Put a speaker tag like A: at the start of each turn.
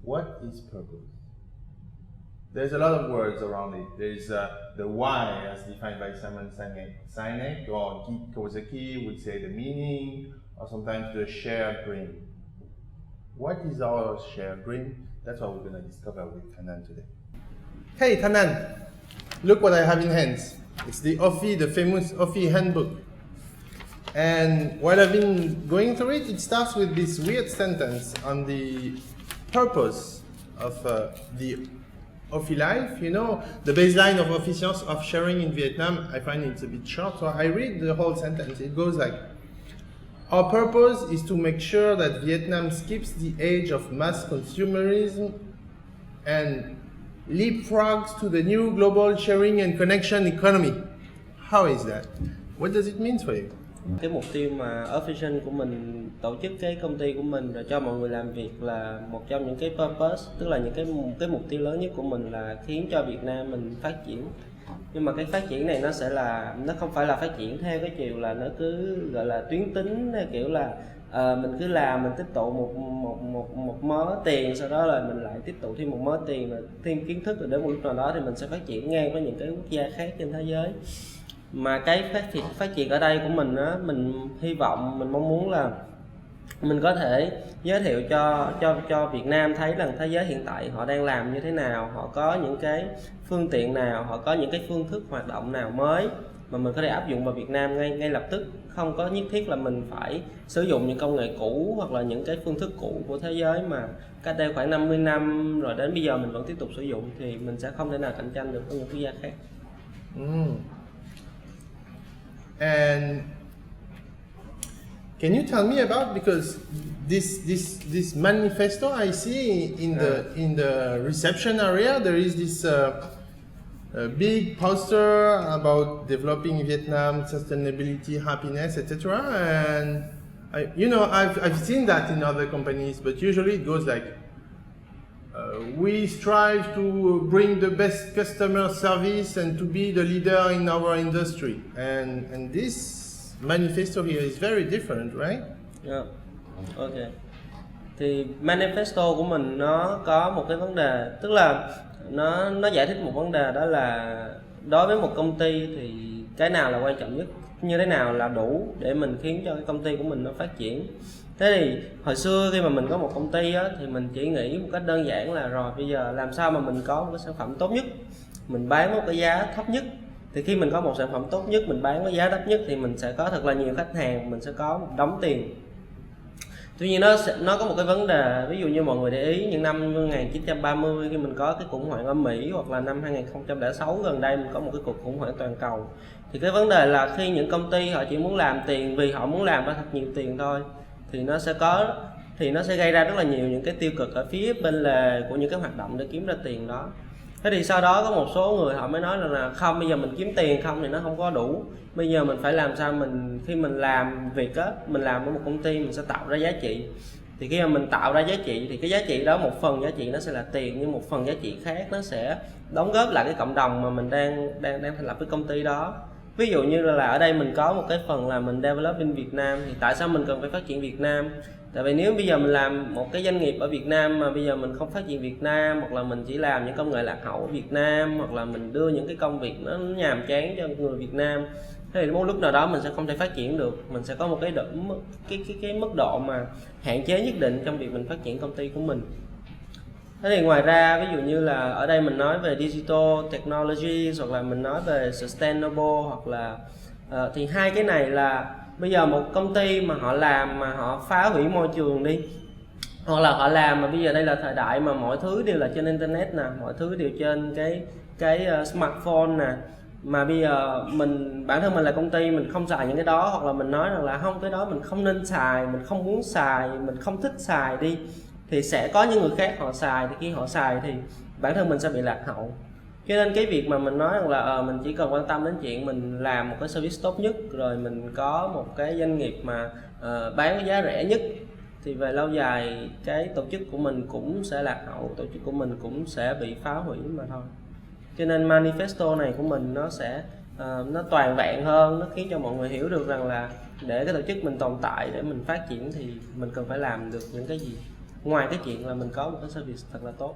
A: What is purpose? There's a lot of words around it. There's the why as defined by Simon Sinek, or Guy Kawasaki would say the meaning, or sometimes the shared dream. What is our shared dream? That's what we're going to discover with Tanan today. Hey Tanan, look what I have in hands. It's the famous Offi handbook. And while I've been going through it, it starts with this weird sentence on the purpose of the Offi life. You know, the baseline of efficiency of sharing in Vietnam, I find it's a bit short, so I read the whole sentence. It goes like, our purpose is to make sure that Vietnam skips the age of mass consumerism and leapfrogs to the new global sharing and connection economy. How is that? What does it mean for you?
B: Cái mục tiêu mà Offision của mình tổ chức cái công ty của mình rồi cho mọi người làm việc là một trong những cái purpose, tức là những cái mục tiêu lớn nhất của mình là khiến cho Việt Nam mình phát triển. Nhưng mà cái phát triển này nó không phải là phát triển theo cái chiều là nó cứ gọi là tuyến tính, kiểu là mình cứ làm, mình tích tụ một mớ tiền, sau đó là mình lại tích tụ thêm một mớ tiền, rồi thêm kiến thức, rồi đến một lúc nào đó thì mình sẽ phát triển ngang với những cái quốc gia khác trên thế giới. Mà cái phát triển ở đây của mình á, mình hy vọng, mình mong muốn là mình có thể giới thiệu cho Việt Nam thấy rằng thế giới hiện tại họ đang làm như thế nào, họ có những cái phương tiện nào, họ có những cái phương thức hoạt động nào mới mà mình có thể áp dụng vào Việt Nam ngay lập tức, không có nhất thiết là mình phải sử dụng những công nghệ cũ hoặc là những cái phương thức cũ của thế giới mà cách đây khoảng 50 năm rồi đến bây giờ mình vẫn tiếp tục sử dụng, thì mình sẽ không thể nào cạnh tranh được với những quốc gia khác.
A: And can you tell me about, because this manifesto I see in the reception area, there is this a big poster about developing Vietnam, sustainability, happiness, etc. And I've seen that in other companies, but usually it goes like, we strive to bring the best customer service and to be the leader in our industry. And this manifesto here is very different, right?
B: Yeah. Okay. Thì manifesto của mình nó có một cái vấn đề, tức là nó giải thích một vấn đề, đó là đối với một công ty thì cái nào là quan trọng nhất, như thế nào là đủ để mình khiến cho cái công ty của mình nó phát triển. Thế thì hồi xưa khi mà mình có một công ty á, thì mình chỉ nghĩ một cách đơn giản là rồi bây giờ làm sao mà mình có một cái sản phẩm tốt nhất, mình bán một cái giá thấp nhất. Thì khi mình có một sản phẩm tốt nhất, mình bán với giá thấp nhất thì mình sẽ có thật là nhiều khách hàng, mình sẽ có một đống tiền. Tuy nhiên nó có một cái vấn đề, ví dụ như mọi người để ý những năm 1930 khi mình có cái khủng hoảng ở Mỹ, hoặc là năm 2006 gần đây mình có một cái cuộc khủng hoảng toàn cầu. Thì cái vấn đề là khi những công ty họ chỉ muốn làm tiền vì họ muốn làm ra thật nhiều tiền thôi, thì nó sẽ gây ra rất là nhiều những cái tiêu cực ở phía bên lề của những cái hoạt động để kiếm ra tiền đó. Thế thì sau đó có một số người họ mới nói là không, bây giờ mình kiếm tiền không thì nó không có đủ, bây giờ mình phải làm sao khi mình làm việc á, mình làm ở một công ty mình sẽ tạo ra giá trị. Thì khi mà mình tạo ra giá trị thì cái giá trị đó, một phần giá trị nó sẽ là tiền, nhưng một phần giá trị khác nó sẽ đóng góp lại cái cộng đồng mà mình đang thành lập cái công ty đó. Ví dụ như là ở đây mình có một cái phần là mình developing Việt Nam, thì tại sao mình cần phải phát triển Việt Nam? Tại vì nếu bây giờ mình làm một cái doanh nghiệp ở Việt Nam mà bây giờ mình không phát triển Việt Nam, hoặc là mình chỉ làm những công nghệ lạc hậu ở Việt Nam, hoặc là mình đưa những cái công việc nó nhàm chán cho người Việt Nam, thế thì một lúc nào đó mình sẽ không thể phát triển được, mình sẽ có một cái mức độ mà hạn chế nhất định trong việc mình phát triển công ty của mình. Thế thì ngoài ra, ví dụ như là ở đây mình nói về digital technology, hoặc là mình nói về sustainable, hoặc là thì hai cái này là bây giờ một công ty mà họ làm mà họ phá hủy môi trường đi, hoặc là họ làm mà bây giờ đây là thời đại mà mọi thứ đều là trên internet nè, mọi thứ đều trên cái smartphone nè, mà bây giờ bản thân mình là công ty mình không xài những cái đó, hoặc là mình nói rằng là không, cái đó mình không nên xài, mình không muốn xài, mình không thích xài đi, thì sẽ có những người khác họ xài, thì khi họ xài thì bản thân mình sẽ bị lạc hậu. Cho nên cái việc mà mình nói rằng là mình chỉ cần quan tâm đến chuyện mình làm một cái service tốt nhất, rồi mình có một cái doanh nghiệp mà bán với giá rẻ nhất, thì về lâu dài cái tổ chức của mình cũng sẽ lạc hậu, tổ chức của mình cũng sẽ bị phá hủy mà thôi. Cho nên manifesto này của mình nó sẽ nó toàn vẹn hơn, nó khiến cho mọi người hiểu được rằng là để cái tổ chức mình tồn tại, để mình phát triển thì mình cần phải làm được những cái gì. ngoài cái chuyện là mình có một cái service thật là tốt.